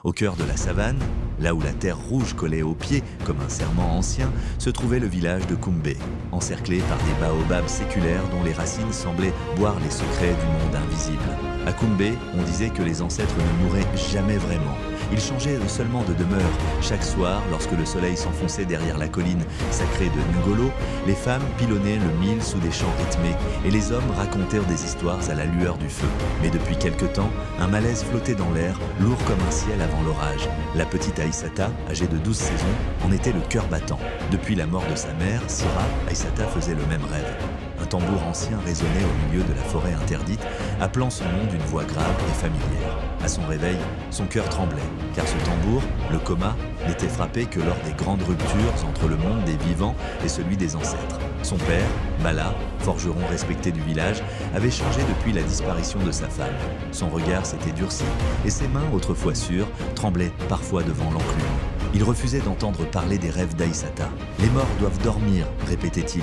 Au cœur de la savane, là où la terre rouge collait aux pieds comme un serment ancien, se trouvait le village de Kumbé, encerclé par des baobabs séculaires dont les racines semblaient boire les secrets du monde invisible. À Kumbé, on disait que les ancêtres ne mouraient jamais vraiment. Ils changeaient seulement de demeure. Chaque soir, lorsque le soleil s'enfonçait derrière la colline sacrée de Ngolo, les femmes pilonnaient le mil sous des chants rythmés et les hommes racontèrent des histoires à la lueur du feu. Mais depuis quelque temps, un malaise flottait dans l'air, lourd comme un ciel avant l'orage. La petite Aïssata, âgée de 12 saisons, en était le cœur battant. Depuis la mort de sa mère, Sira, Aïssata faisait le même rêve. Un tambour ancien résonnait au milieu de la forêt interdite, appelant son nom d'une voix grave et familière. À son réveil, son cœur tremblait, car ce tambour, le coma, n'était frappé que lors des grandes ruptures entre le monde des vivants et celui des ancêtres. Son père, Bala, forgeron respecté du village, avait changé depuis la disparition de sa femme. Son regard s'était durci et ses mains, autrefois sûres, tremblaient parfois devant l'enclume. Il refusait d'entendre parler des rêves d'Aïssata. « Les morts doivent dormir », répétait-il.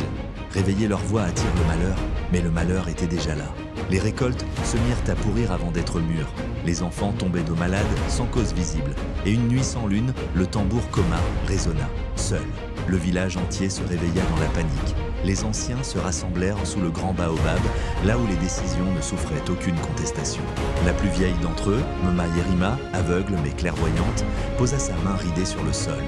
Réveiller leur voix attire le malheur, mais le malheur était déjà là. Les récoltes se mirent à pourrir avant d'être mûres. Les enfants tombaient de malades sans cause visible. Et une nuit sans lune, le tambour coma résonna, seul. Le village entier se réveilla dans la panique. Les anciens se rassemblèrent sous le grand baobab, là où les décisions ne souffraient aucune contestation. La plus vieille d'entre eux, Mama Yerima, aveugle mais clairvoyante, posa sa main ridée sur le sol.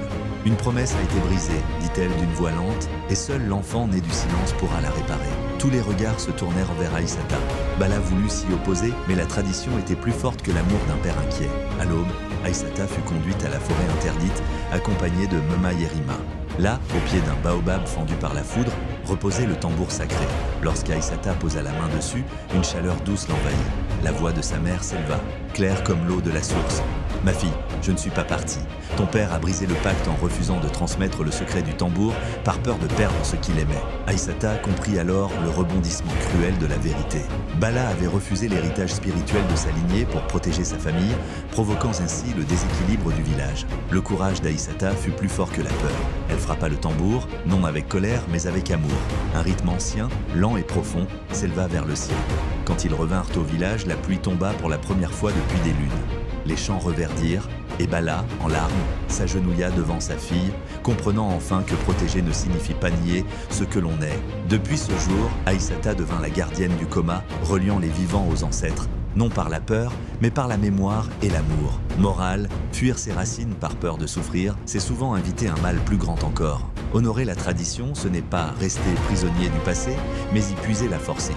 Une promesse a été brisée, dit-elle d'une voix lente, et seul l'enfant né du silence pourra la réparer. Tous les regards se tournèrent vers Aïssata. Bala voulut s'y opposer, mais la tradition était plus forte que l'amour d'un père inquiet. À l'aube, Aïssata fut conduite à la forêt interdite, accompagnée de Mama Yerima. Là, au pied d'un baobab fendu par la foudre, reposait le tambour sacré. Lorsqu'Aïssata posa la main dessus, une chaleur douce l'envahit. La voix de sa mère s'éleva, claire comme l'eau de la source. « Ma fille, je ne suis pas partie. Ton père a brisé le pacte en refusant de transmettre le secret du tambour par peur de perdre ce qu'il aimait. » Aïssata comprit alors le rebondissement cruel de la vérité. Bala avait refusé l'héritage spirituel de sa lignée pour protéger sa famille, provoquant ainsi le déséquilibre du village. Le courage d'Aïssata fut plus fort que la peur. Elle frappa le tambour, non avec colère, mais avec amour. Un rythme ancien, lent et profond, s'éleva vers le ciel. Quand ils revinrent au village, la pluie tomba pour la première fois depuis des lunes. Les champs reverdirent, et Bala, en larmes, s'agenouilla devant sa fille, comprenant enfin que protéger ne signifie pas nier ce que l'on est. Depuis ce jour, Aïssata devint la gardienne du coma, reliant les vivants aux ancêtres, non par la peur, mais par la mémoire et l'amour. Morale, fuir ses racines par peur de souffrir, c'est souvent inviter un mal plus grand encore. Honorer la tradition, ce n'est pas rester prisonnier du passé, mais y puiser la force.